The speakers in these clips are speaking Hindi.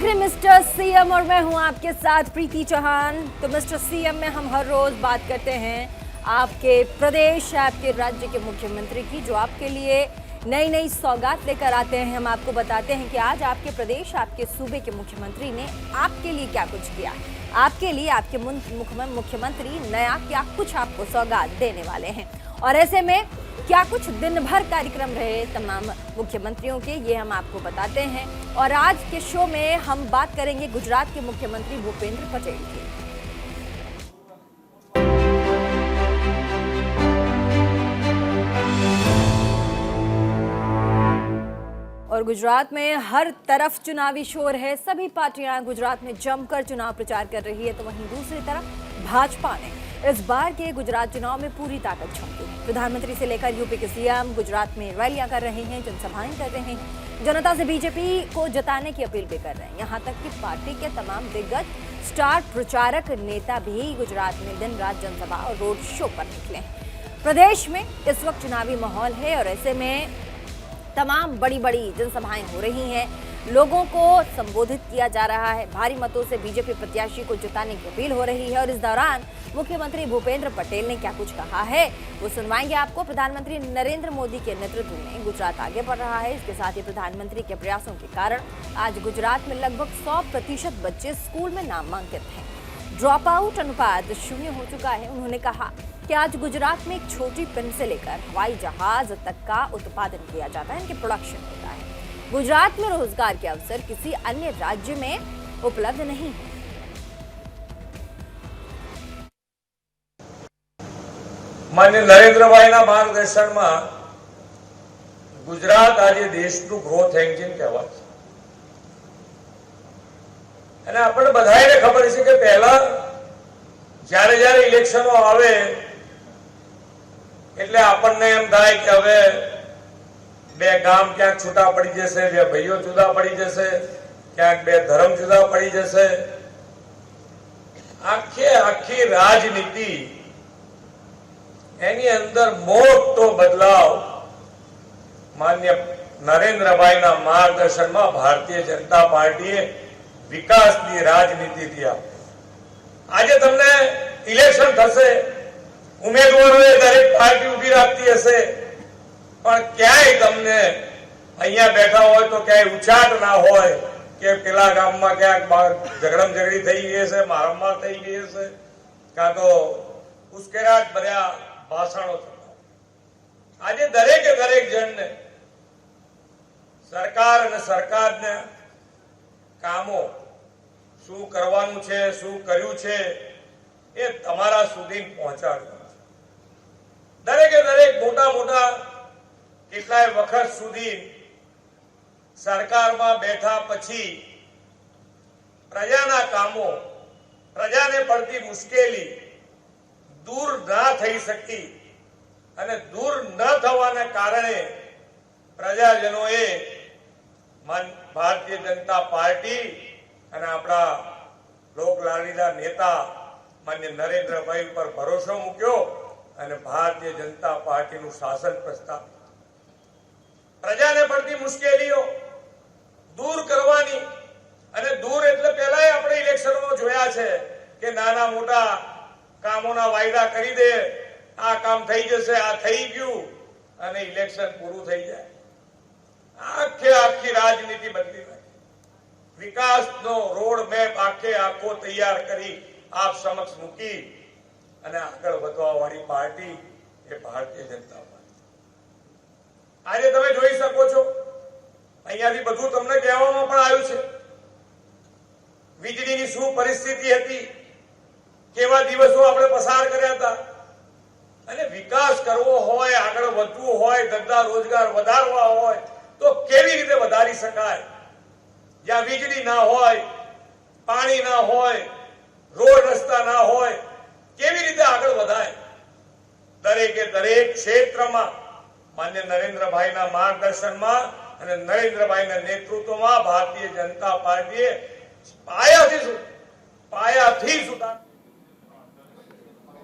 रहे मिस्टर सीएम और मैं हूं आपके साथ प्रीति चौहान। तो मिस्टर सीएम में हम हर रोज बात करते हैं आपके प्रदेश, आपके राज्य के मुख्यमंत्री की, जो आपके लिए नई नई सौगात लेकर आते हैं। हम आपको बताते हैं कि आज आपके प्रदेश, आपके सूबे के मुख्यमंत्री ने आपके लिए क्या कुछ किया, आपके लिए आपके मुख्यमंत्री नया क्या कुछ आपको सौगात देने वाले हैं। और ऐसे में क्या कुछ दिन भर कार्यक्रम रहे तमाम मुख्यमंत्रियों के, ये हम आपको बताते हैं। और आज के शो में हम बात करेंगे गुजरात के मुख्यमंत्री भूपेंद्र पटेल की। और गुजरात में हर तरफ चुनावी शोर है, सभी पार्टियां गुजरात में जमकर चुनाव प्रचार कर रही है। तो वहीं दूसरी तरफ भाजपा ने इस बार के गुजरात चुनाव में पूरी ताकत झोंकी है। प्रधानमंत्री से लेकर यूपी के सीएम गुजरात में रैलियां कर रहे हैं, जनसभाएं कर रहे हैं, जनता से बीजेपी को जताने की अपील भी कर रहे हैं। यहाँ तक कि पार्टी के तमाम दिग्गज स्टार प्रचारक नेता भी गुजरात में दिन रात जनसभा और रोड शो पर निकले हैं। प्रदेश में इस वक्त चुनावी माहौल है और ऐसे में तमाम बड़ी बड़ी जनसभाएं हो रही हैं, लोगों को संबोधित किया जा रहा है, भारी मतों से बीजेपी प्रत्याशी को जिताने की अपील हो रही है। और इस दौरान मुख्यमंत्री भूपेंद्र पटेल ने क्या कुछ कहा है वो सुनवाएंगे आपको। प्रधानमंत्री नरेंद्र मोदी के नेतृत्व में गुजरात आगे बढ़ रहा है। इसके साथ ही प्रधानमंत्री के प्रयासों के कारण आज गुजरात में लगभग 100% बच्चे स्कूल में नामांकित हैं। ड्रॉप आउट अनुपात 0 हो चुका है। उन्होंने कहा कि आज गुजरात में एक छोटी पेन से लेकर हवाई जहाज तक का उत्पादन किया जाता है, इनके प्रोडक्शन होता है। गुजरात में रोजगार के अवसर किसी अन्य राज्य में उपलब्ध नहीं है। माननीय नरेंद्रभाईના માર્ગદર્શનમાં ગુજરાત આજે દેશનું ગ્રોથ એન્જિન કહેવાય છે। અને આપણે બધાને ખબર છે કે પહેલા જ્યારે જ્યારે ઇલેક્શનો આવે એટલે આપણને એમ થાય કે હવે બે ગામ ક્યાંક છૂટા પડી જશે, બે ભાઈઓ જુદા પડી જશે, ક્યાંક બે ધર્મ જુદા પડી જશે। આખી રાજનીતિ એની અંદર મોટો બદલાવ માન્ય નરેન્દ્રભાઈના માર્ગદર્શનમાં ભારતીય જનતા પાર્ટીએ વિકાસની રાજનીતિથી આજે તમને ઇલેક્શન થશે, ઉમેદવારોએ દરેક પાર્ટી ઊભી રાખતી હશે, પણ ક્યાંય તમને અહીંયા બેઠા હોય તો ક્યાંય ઉછાટ ના હોય કે પેલા ગામમાં ક્યાંક ઝઘડમ ઝઘડી થઈ ગઈ હશે, મારામાર થઈ ગઈ હશે, કાં તો ઉશ્કેરાટ ભર્યા ભાષણો થતા। આજે દરેકે દરેક જણને સરકાર અને સરકારના કામો શું કરવાનું છે, શું કર્યું છે એ તમારા સુધી પહોંચાડવાનું છે। દરેકે દરેક મોટા મોટા કેટલાય વખત સુધી સરકારમાં બેઠા પછી પ્રજાના કામો, પ્રજાને પડતી મુશ્કેલી દૂર ના થઈ શકી અને દૂર ન થવાના કારણે પ્રજાજનોએ ભારતીય જનતા પાર્ટી અને આપણા લોકલાડીલા નેતા માન્ય નરેન્દ્રભાઈ પર ભરોસો મૂક્યો અને ભારતીય જનતા પાર્ટીનું શાસન પ્રસ્થાપિત। પ્રજાને પડતી મુશ્કેલીઓ દૂર કરવાની, અને દૂર એટલે પહેલા આપણે ઇલેક્શનમાં જોયા છે કે નાના મોટા કામોના વાયદા કરી દે, આ કામ થઈ જશે, આ થઈ ગયું અને ઇલેક્શન પૂરું થઈ જાય। આખી રાજનીતિ બદલી નાખી, વિકાસનો રોડ મેપ આખો તૈયાર કરી આપ સમક્ષ મૂકી અને આગળ વધવા વાળી પાર્ટી એ ભારતીય જનતા પાર્ટી। આજે તમે જોઈ શકો છો અહીંયાથી બધું તમને કહેવામાં પણ આવ્યું છે। વીજળીની શું પરિસ્થિતિ હતી, કેવા દિવસો આપણે પસાર કર્યા હતા, અને વિકાસ કરવો હોય, આગળ વધવું હોય, ધંધા રોજગાર વધારવા હોય તો કેવી રીતે વધારી શકાય। જ્યાં વીજળી ના હોય, પાણી ના હોય, રોડ રસ્તા ના હોય, કેવી રીતે આગળ વધાય। દરેકે દરેક ક્ષેત્રમાં માન્ય નરેન્દ્રભાઈના માર્ગદર્શનમાં અને નરેન્દ્રભાઈના નેતૃત્વમાં ભારતીય જનતા પાર્ટીએ પાયાથી સુધાર।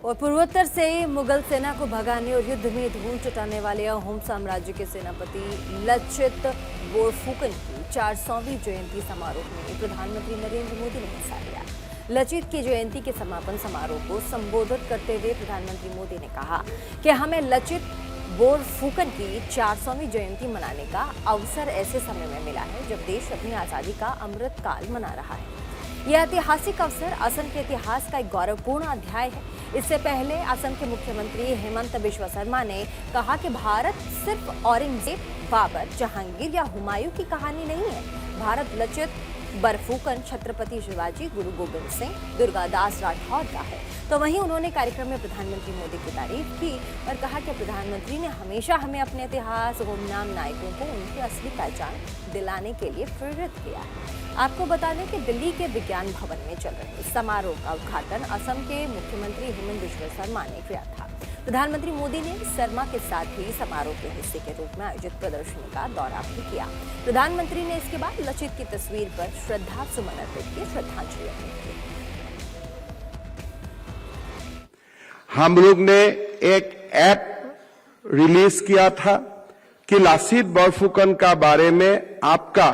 और पूर्वोत्तर से मुगल सेना को भगाने और युद्ध में धूल चटाने वाले अहोम साम्राज्य के सेनापति लचित बोरफुकन की 400वीं जयंती समारोह में प्रधानमंत्री नरेंद्र मोदी ने हिस्सा लिया। लचित की जयंती के समापन समारोह को संबोधित करते हुए प्रधानमंत्री मोदी ने कहा कि हमें लचित बोरफुकन की 400वीं जयंती मनाने का अवसर ऐसे समय में मिला है जब देश अपनी आजादी का अमृत काल मना रहा है। यह ऐतिहासिक अवसर असम के इतिहास का एक गौरवपूर्ण अध्याय है। इससे पहले असम के मुख्यमंत्री हेमंत बिश्व शर्मा ने कहा कि भारत सिर्फ औरंगजेब, बाबर, जहांगीर या हुमायूं की कहानी नहीं है। भारत लचित बरफुकन, छत्रपति शिवाजी, गुरु गोविंद सिंह, दुर्गादास राठौर का है। तो वहीं उन्होंने कार्यक्रम में प्रधानमंत्री मोदी की तारीफ की और कहा कि प्रधानमंत्री ने हमेशा हमें अपने इतिहास, गुमनाम नायकों को उनकी असली पहचान दिलाने के लिए प्रेरित किया है। आपको बता दें कि दिल्ली के विज्ञान भवन में चल रहे समारोह का उद्घाटन असम के मुख्यमंत्री हेमंत बिश्व शर्मा ने किया था। प्रधानमंत्री मोदी ने शर्मा के साथ ही समारोह के हिस्से के रूप में आयोजित प्रदर्शनी का दौरा भी किया। प्रधानमंत्री ने इसके बाद लचित की तस्वीर पर श्रद्धा सुमन अर्पित किए, श्रद्धांजलि अर्पित की। हम लोग ने एक ऐप रिलीज किया था कि लचित बोरफुकन का बारे में आपका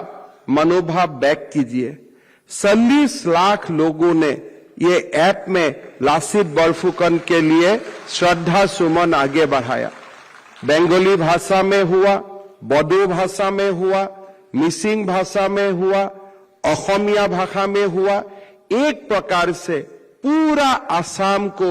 मनोभाव व्यक्त कीजिए। 40 लाख लोगों ने ये ऐप में लचित बोरफुकन के लिए श्रद्धा सुमन आगे बढ़ाया। बंगाली भाषा में हुआ, बोडो भाषा में हुआ, मिसिंग भाषा में हुआ, असमिया भाषा में हुआ। एक प्रकार से पूरा असम को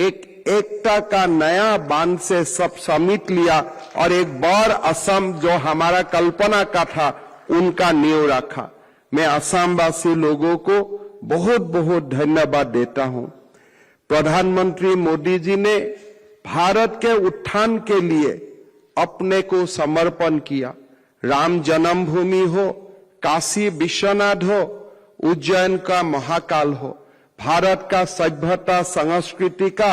एक एकता का नया बांध से सब समेट लिया और एक बड़ असम जो हमारा कल्पना का था उनका नींव रखा। मैं असमवासी लोगों को बहुत बहुत धन्यवाद देता हूं। प्रधानमंत्री मोदी जी ने भारत के उत्थान के लिए अपने को समर्पण किया। राम जन्मभूमि हो, काशी विश्वनाथ हो, उज्जैन का महाकाल हो, भारत का सभ्यता संस्कृति का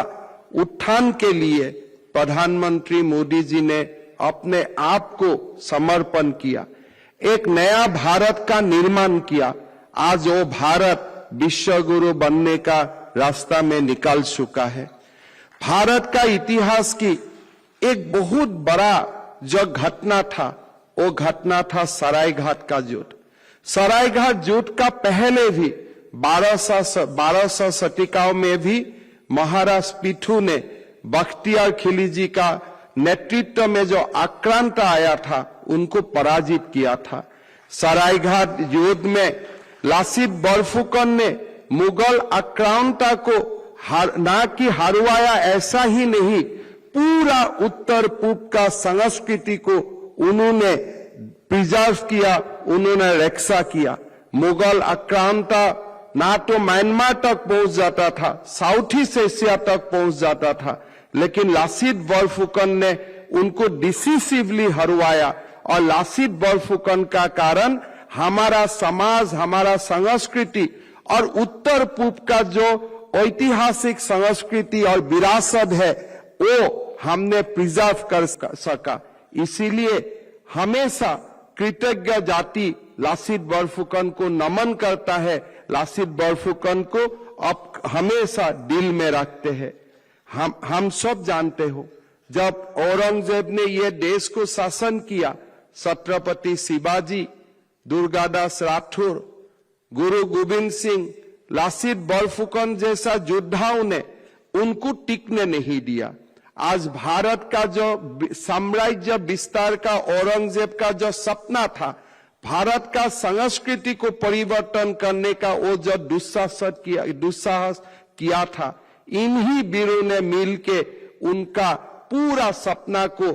उत्थान के लिए प्रधानमंत्री मोदी जी ने अपने आप को समर्पण किया। एक नया भारत का निर्माण किया। आज वो भारत विश्व गुरु बनने का रास्ता में निकल चुका है। भारत का इतिहास की एक बहुत बड़ा जो घटना था वो घटना था सरायघाट का युद्ध। सरायघाट युद्ध का पहले भी 1200 शतिकाओं में भी महाराज पीठू ने बख्तियार खिलजी का नेतृत्व में जो आक्रांत आया था उनको पराजित किया था। सरायघाट युद्ध में लचित बोरफुकन ने मुगल आक्रांता को ना कि हरवाया, ऐसा ही नहीं पूरा उत्तर पूर्व का संस्कृति को उन्होंने प्रिजर्व किया, उन्होंने रक्षा किया। मुगल आक्रांता ना तो म्यांमार तक पहुंच जाता था, साउथ ईस्ट एशिया तक पहुंच जाता था, लेकिन लचित बोरफुकन ने उनको डिसिसिवली हरवाया और लचित बोरफुकन का कारण हमारा समाज, हमारा संस्कृति और उत्तर पूर्व का जो ऐतिहासिक संस्कृति और विरासत है वो हमने प्रिजर्व कर सका। इसीलिए हमेशा कृतज्ञ जाति लचित बोरफुकन को नमन करता है। लचित बोरफुकन को अब हमेशा दिल में रखते हैं। हम सब जानते हो जब औरंगजेब ने ये देश को शासन किया, छत्रपति शिवाजी, दुर्गादास राठौर, गुरु गोविंद सिंह, लचित बोरफुकन जैसा योद्धाओं ने उनको टिकने नहीं दिया। आज भारत का जो साम्राज्य विस्तार का औरंगजेब का जो सपना था, भारत का संस्कृति को परिवर्तन करने का वो जो दुस्साहस किया था, इन्हीं वीरों ने मिलके उनका पूरा सपना को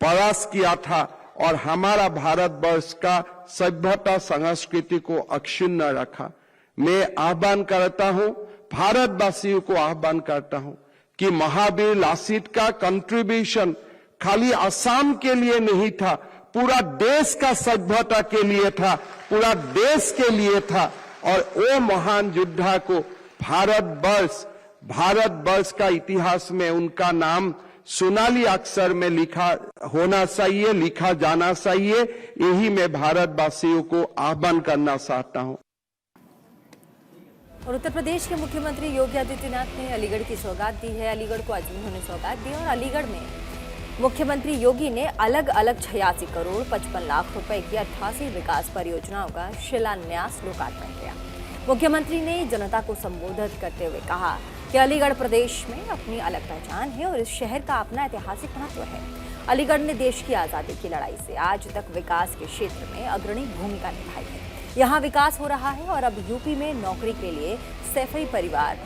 परास्त किया था और हमारा भारतवर्ष का सभ्यता संस्कृति को अक्षुण्ण रखा। मैं आह्वान करता हूं, भारतवासियों को आह्वान करता हूं कि महावीर लचित का कंट्रीब्यूशन खाली असम के लिए नहीं था, पूरा देश का सभ्यता के लिए था, पूरा देश के लिए था। और वो महान योद्धा को भारतवर्ष का इतिहास में उनका नाम सोनाली अक्षर में लिखा होना चाहिए, लिखा जाना चाहिए। यही मैं भारतवासियों को आह्वान करना चाहता हूं। और उत्तर प्रदेश के मुख्यमंत्री योगी आदित्यनाथ ने अलीगढ़ की सौगात दी है। अलीगढ़ को आज उन्होंने सौगात दी और अलीगढ़ में मुख्यमंत्री योगी ने अलग अलग 86 करोड़ 55 लाख रुपए की 88 विकास परियोजनाओं का शिलान्यास लोकार्पण किया। मुख्यमंत्री ने जनता को संबोधित करते हुए कहा कि अलीगढ़ प्रदेश में अपनी अलग पहचान है और इस शहर का अपना ऐतिहासिक महत्व है। अलीगढ़ ने देश की आज़ादी की लड़ाई से आज तक विकास के क्षेत्र में अग्रणी भूमिका निभाई है। यहाँ विकास हो रहा है और अब यूपी में नौकरी के लिए सैफई परिवार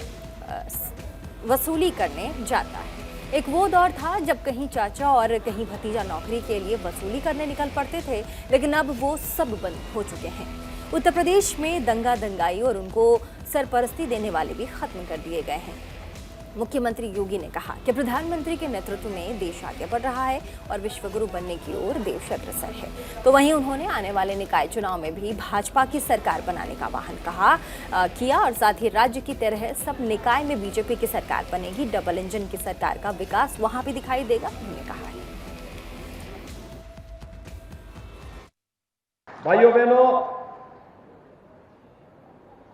वसूली करने जाता है। एक वो दौर था जब कहीं चाचा और कहीं भतीजा नौकरी के लिए वसूली करने निकल पड़ते थे, लेकिन अब वो सब बंद हो चुके हैं। उत्तर प्रदेश में दंगा दंगाई और उनको सरपरस्ती देने वाले भी खत्म कर दिए गए हैं। मुख्यमंत्री योगी ने कहा कि प्रधानमंत्री के नेतृत्व में देश आगे बढ़ रहा है और विश्वगुरु बनने की ओर देश अग्रसर है। तो वहीं उन्होंने आने वाले निकाय चुनाव में भी भाजपा की सरकार बनाने का आह्वान किया और साथ ही राज्य की तरह सब निकाय में बीजेपी की सरकार बनेगी। डबल इंजन की सरकार का विकास वहां भी दिखाई देगा, उन्होंने कहा है। भाइयों बहनों,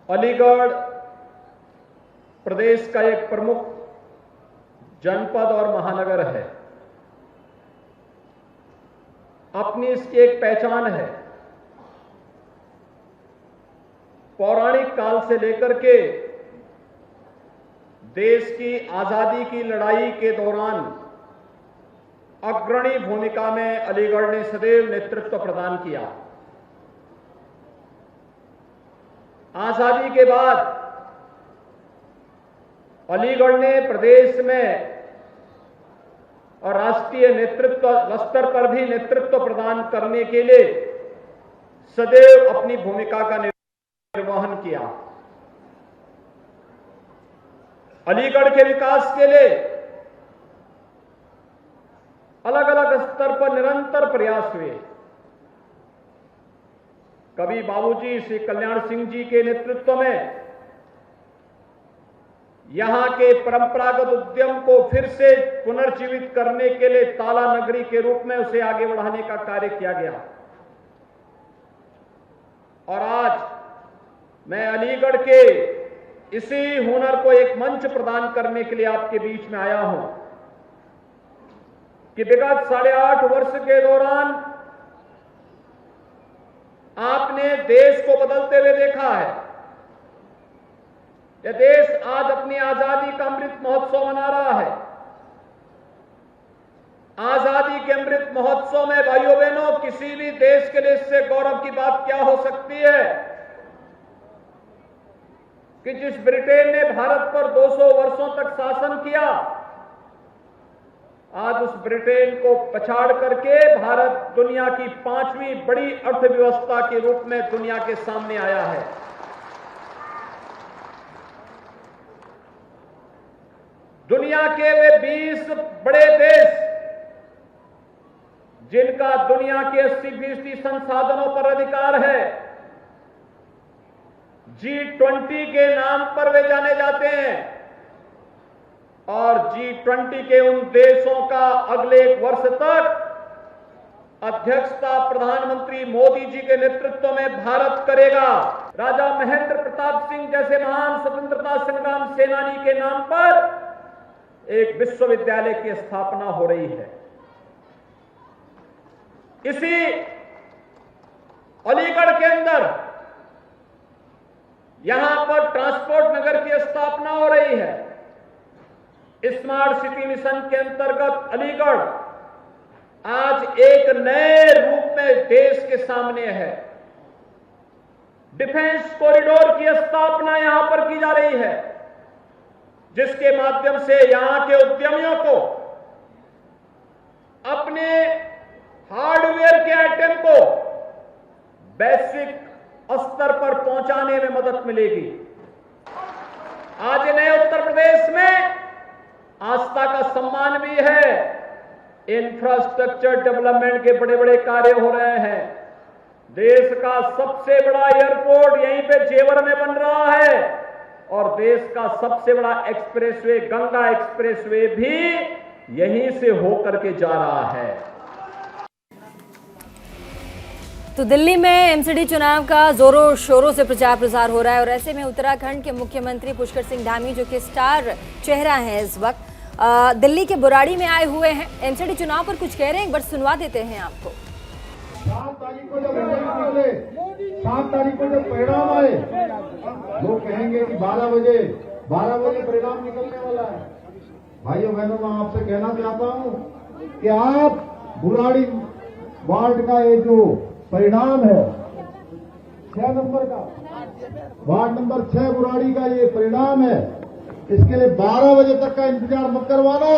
अलीगढ़ प्रदेश का एक प्रमुख जनपद और महानगर है। अपनी इसकी एक पहचान है। पौराणिक काल से लेकर के देश की आजादी की लड़ाई के दौरान अग्रणी भूमिका में अलीगढ़ ने सदैव नेतृत्व प्रदान किया। आजादी के बाद अलीगढ़ ने प्रदेश में और राष्ट्रीय नेतृत्व स्तर पर भी नेतृत्व प्रदान करने के लिए सदैव अपनी भूमिका का निर्वहन किया। अलीगढ़ के विकास के लिए अलग अलग स्तर पर निरंतर प्रयास हुए। कभी बाबूजी श्री कल्याण सिंह जी के नेतृत्व में यहां के परंपरागत उद्यम को फिर से पुनर्जीवित करने के लिए ताला नगरी के रूप में उसे आगे बढ़ाने का कार्य किया गया। और आज मैं अलीगढ़ के इसी हुनर को एक मंच प्रदान करने के लिए आपके बीच में आया हूं कि विगत 8.5 वर्ष के दौरान आपने देश को बदलते हुए देखा है। यह देश आज अपनी आजादी का अमृत महोत्सव मना रहा है। आजादी के अमृत महोत्सव में भाइयों बहनों, किसी भी देश के लिए इससे गौरव की बात क्या हो सकती है कि जिस ब्रिटेन ने भारत पर 200 वर्षों तक शासन किया, आज उस ब्रिटेन को पछाड़ करके भारत दुनिया की 5वीं बड़ी अर्थव्यवस्था के रूप में दुनिया के सामने आया है। दुनिया के वे 20 बड़े देश जिनका दुनिया के 80% संसाधनों पर अधिकार है, G20 के नाम पर वे जाने जाते हैं और G20 के उन देशों का अगले 1 वर्ष तक अध्यक्षता प्रधानमंत्री मोदी जी के नेतृत्व में भारत करेगा। राजा महेंद्र प्रताप सिंह जैसे महान स्वतंत्रता संग्राम सेनानी के नाम पर एक विश्वविद्यालय की स्थापना हो रही है। इसी अलीगढ़ के अंदर यहां पर ट्रांसपोर्ट नगर की स्थापना हो रही है। स्मार्ट सिटी मिशन के अंतर्गत अलीगढ़ आज एक नए रूप में देश के सामने है। डिफेंस कॉरिडोर की स्थापना यहां पर की जा रही है, जिसके माध्यम से यहां के उद्यमियों को अपने हार्डवेयर के आइटम को वैश्विक स्तर पर पहुंचाने में मदद मिलेगी। आज नए उत्तर प्रदेश में आस्था का सम्मान भी है। इंफ्रास्ट्रक्चर डेवलपमेंट के बड़े बड़े कार्य हो रहे हैं। देश का सबसे बड़ा एयरपोर्ट यहीं पे जेवर में बन रहा है और देश का सबसे बड़ा एक्सप्रेसवे गंगा एक्सप्रेसवे भी यहीं से होकर के जा रहा है। तो दिल्ली में एमसीडी चुनाव का जोरों शोरों से प्रचार प्रसार हो रहा है और ऐसे में उत्तराखंड के मुख्यमंत्री पुष्कर सिंह धामी, जो कि स्टार चेहरा है इस वक्त, दिल्ली के बुराड़ी में आए हुए हैं। एमसीडी चुनाव पर कुछ कह रहे हैं, एक बार सुनवा देते हैं आपको। 7 तारीख को जब रिजल्ट निकले, 7 तारीख को जब परिणाम आए, लोग कहेंगे कि 12 बजे परिणाम निकलने वाला है। भाइयों बहनों, मैं आपसे कहना चाहता हूं कि आप बुराड़ी वार्ड का ये जो परिणाम है 6 नंबर का, वार्ड नंबर 6 बुराड़ी का ये परिणाम है, इसके लिए 12 बजे तक का इंतजार मत करवाना।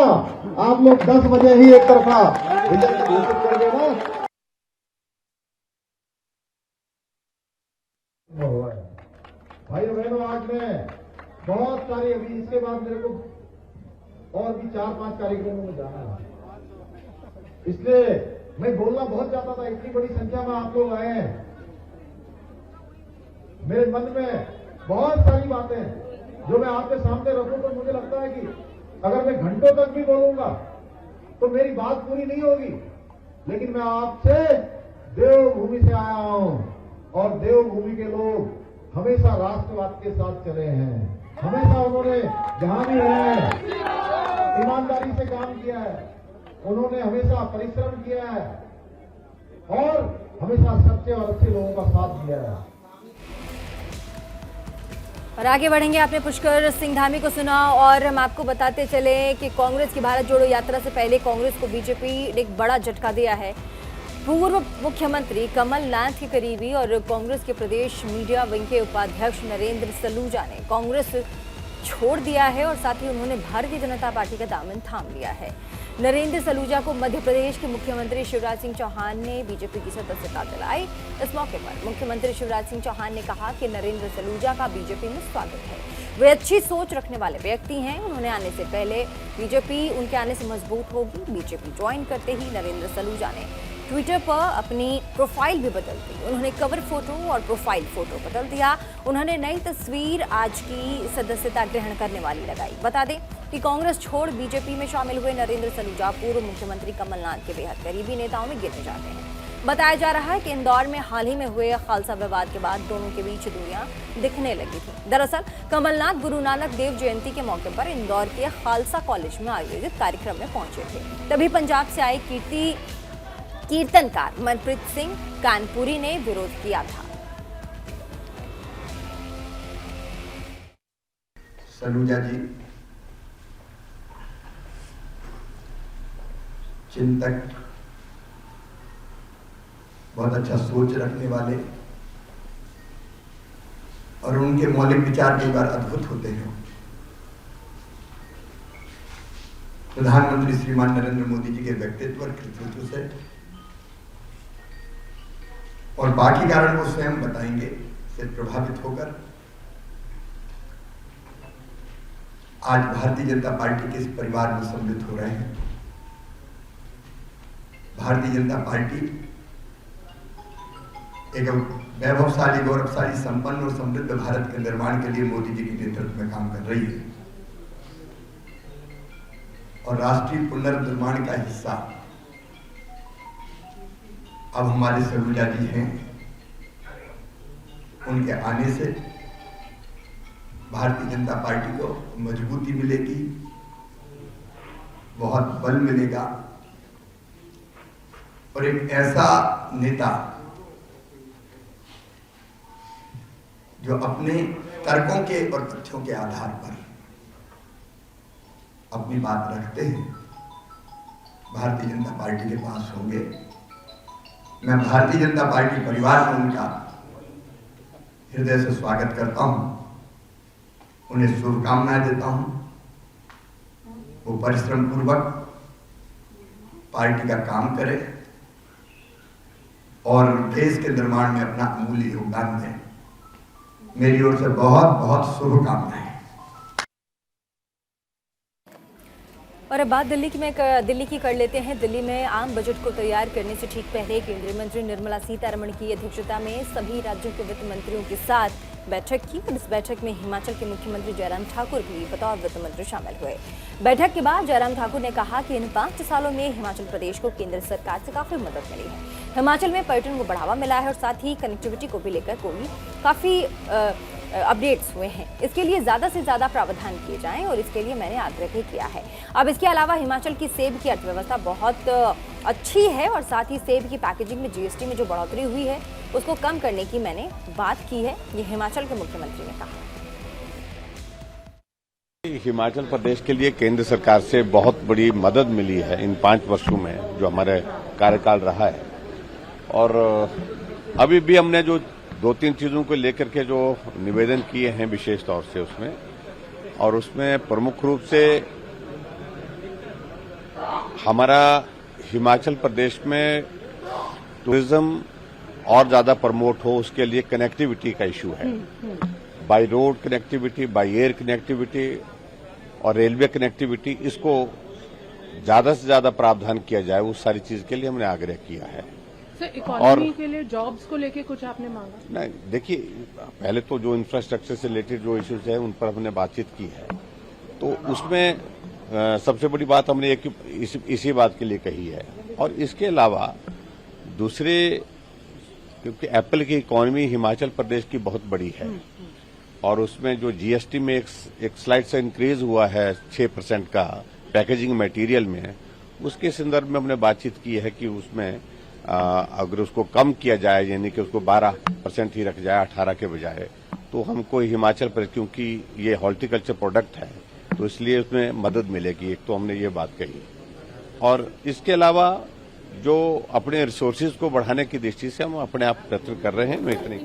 आप लोग 10 बजे ही एक तरफा रिजल्ट घोषित कर देना। भाइयों बहनों, आज मैं बहुत सारी, अभी इसके बाद मेरे को और भी 4-5 कार्यक्रमों में जाना है, इसलिए मैं बोलना बहुत चाहता था। इतनी बड़ी संख्या में आप लोग आए हैं, मेरे मन में बहुत सारी बातें जो मैं आपके सामने रखूं तो मुझे लगता है कि अगर मैं घंटों तक भी बोलूंगा तो मेरी बात पूरी नहीं होगी। लेकिन मैं आपसे देवभूमि से आया हूं और देवभूमि के लोग हमेशा राष्ट्रवाद के साथ चले हैं। हमेशा उन्होंने जहां भी है ईमानदारी से काम किया है, उन्होंने हमेशा परिश्रम किया है और हमेशा सच्चे और अच्छे लोगों का साथ दिया है। और आगे बढ़ेंगे। आपने पुष्कर सिंह धामी को सुना और हम आपको बताते चले कि कांग्रेस की भारत जोड़ो यात्रा से पहले कांग्रेस को बीजेपी ने एक बड़ा झटका दिया है। पूर्व मुख्यमंत्री कमलनाथ के करीबी और कांग्रेस के प्रदेश मीडिया विंग के उपाध्यक्ष नरेंद्र सलूजा ने कांग्रेस छोड़ दिया है और साथ ही उन्होंने भारतीय जनता पार्टी का दामन थाम लिया है। नरेंद्र सलूजा को मध्य प्रदेश के मुख्यमंत्री शिवराज सिंह चौहान ने बीजेपी की सदस्यता दिलाई। इस मौके पर मुख्यमंत्री शिवराज सिंह चौहान ने कहा कि नरेंद्र सलूजा का बीजेपी में स्वागत है, वे अच्छी सोच रखने वाले व्यक्ति हैं। उन्होंने आने से पहले बीजेपी उनके आने से मजबूत होगी। बीजेपी ज्वाइन करते ही नरेंद्र सलूजा ने ट्विटर पर अपनी प्रोफाइल भी बदल दी। उन्होंने कवर फोटो और प्रोफाइल फोटो बदल दिया। उन्होंने नई तस्वीर आज की सदस्यता ग्रहण करने वाली लगाई। बता दें कि कांग्रेस छोड़ बीजेपी में शामिल हुए नरेंद्र सलूजा पूर्व मुख्यमंत्री कमलनाथ के बेहद करीबी नेताओं में गिने जाते हैं। बताया जा रहा है कि इंदौर में हाल ही में हुए खालसा विवाद के बाद दोनों के बीच दूरियां दिखने लगी थी। दरअसल कमलनाथ गुरु नानक देव जयंती के मौके पर इंदौर के खालसा कॉलेज में आयोजित कार्यक्रम में पहुंचे थे। तभी पंजाब से आए कीर्तनकार मनप्रीत सिंह कानपुरी ने विरोध किया था। सलूजा जी चिंतक, बहुत अच्छा सोच रखने वाले और उनके मौलिक विचार कई बार अद्भुत होते हैं। प्रधानमंत्री श्रीमान नरेंद्र मोदी जी के व्यक्तित्व और कृतित्व से और बाकी कारण वो स्वयं बताएंगे से प्रभावित होकर आज भारतीय जनता पार्टी के इस परिवार में सम्मिलित हो रहे हैं। भारतीय जनता पार्टी एक वैभवशाली, गौरवशाली, संपन्न और समृद्ध भारत के निर्माण के लिए मोदी जी के नेतृत्व में काम कर रही है और राष्ट्रीय पुनर्निर्माण का हिस्सा अब हमारे सलूजा जी हैं। उनके आने से भारतीय जनता पार्टी को मजबूती मिलेगी, बहुत बल मिलेगा और एक ऐसा नेता जो अपने तर्कों के और तथ्यों के आधार पर अपनी बात रखते हैं, भारतीय जनता पार्टी के पास होंगे। मैं भारतीय जनता पार्टी परिवार में उनका हृदय से स्वागत करता हूं, उन्हें शुभकामनाएं देता हूं। वो परिश्रम पूर्वक पार्टी का काम करें और देश के निर्माण में अपना अमूल्य योगदान दें। मेरी ओर से बहुत बहुत शुभकामनाएं। और अब बात दिल्ली की कर लेते हैं। दिल्ली में आम बजट को तैयार करने से ठीक पहले केंद्रीय मंत्री निर्मला सीतारमण की अध्यक्षता में सभी राज्यों के वित्त मंत्रियों के साथ बैठक की और इस बैठक में हिमाचल के मुख्यमंत्री जयराम ठाकुर भी बतौर वित्त मंत्री शामिल हुए। बैठक के बाद जयराम ठाकुर ने कहा कि इन 5 सालों में हिमाचल प्रदेश को केंद्र सरकार से काफी मदद मिली है। हिमाचल में पर्यटन को बढ़ावा मिला है और साथ ही कनेक्टिविटी को भी लेकर कोई काफी अपडेट्स हुए हैं। इसके लिए ज्यादा से ज्यादा प्रावधान किए जाएं और इसके लिए मैंने आग्रह भी किया है। अब इसके अलावा हिमाचल की सेब की अर्थव्यवस्था बहुत अच्छी है और साथ ही सेब की पैकेजिंग में जीएसटी में जो बढ़ोतरी हुई है उसको कम करने की मैंने बात की है, ये हिमाचल के मुख्यमंत्री ने कहा। हिमाचल प्रदेश के लिए केंद्र सरकार से बहुत बड़ी मदद मिली है इन 5 वर्षों में जो हमारे कार्यकाल रहा है। और अभी भी हमने जो 2-3 चीजों को लेकर के जो निवेदन किए हैं विशेष तौर से उसमें प्रमुख रूप से हमारा हिमाचल प्रदेश में टूरिज्म और ज्यादा प्रमोट हो उसके लिए कनेक्टिविटी का इश्यू है। By road connectivity, by air connectivity और रेलवे कनेक्टिविटी, इसको ज्यादा से ज्यादा प्रावधान किया जाए, उस सारी चीज के लिए हमने आग्रह किया है। सर, इकोनॉमी के लिए जॉब्स को लेके कुछ आपने मांगा? नहीं, देखिए पहले तो जो इंफ्रास्ट्रक्चर से रिलेटेड जो इश्यूज है उन पर हमने बातचीत की है। तो उसमें सबसे बड़ी बात हमने इसी बात के लिए कही है। और इसके अलावा दूसरे, क्योंकि एप्पल की इकोनॉमी हिमाचल प्रदेश की बहुत बड़ी है और उसमें जो जीएसटी में एक स्लाइड से इंक्रीज हुआ है 6% का पैकेजिंग मटेरियल में, उसके संदर्भ में हमने बातचीत की है कि उसमें अगर उसको कम किया जाए, यानी कि उसको 12% ही रख जाए 18 के बजाय, तो हमको हिमाचल प्रदेश, क्योंकि ये हॉर्टिकल्चर प्रोडक्ट है तो इसलिए उसमें मदद मिलेगी। एक तो हमने ये बात कही। और इसके अलावा जो अपने रिसोर्सेज को बढ़ाने की दृष्टि से हम अपने आप प्रयत्न कर रहे हैं। मैं इतनी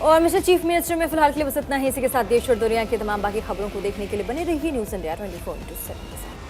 और मिस्टर चीफ मिनिस्टर में फिलहाल के लिए बस इतना ही। इसी के साथ देश और दुनिया की तमाम बाकी खबरों को देखने के लिए बने रहिए न्यूज़ इंडिया 24/7 के साथ।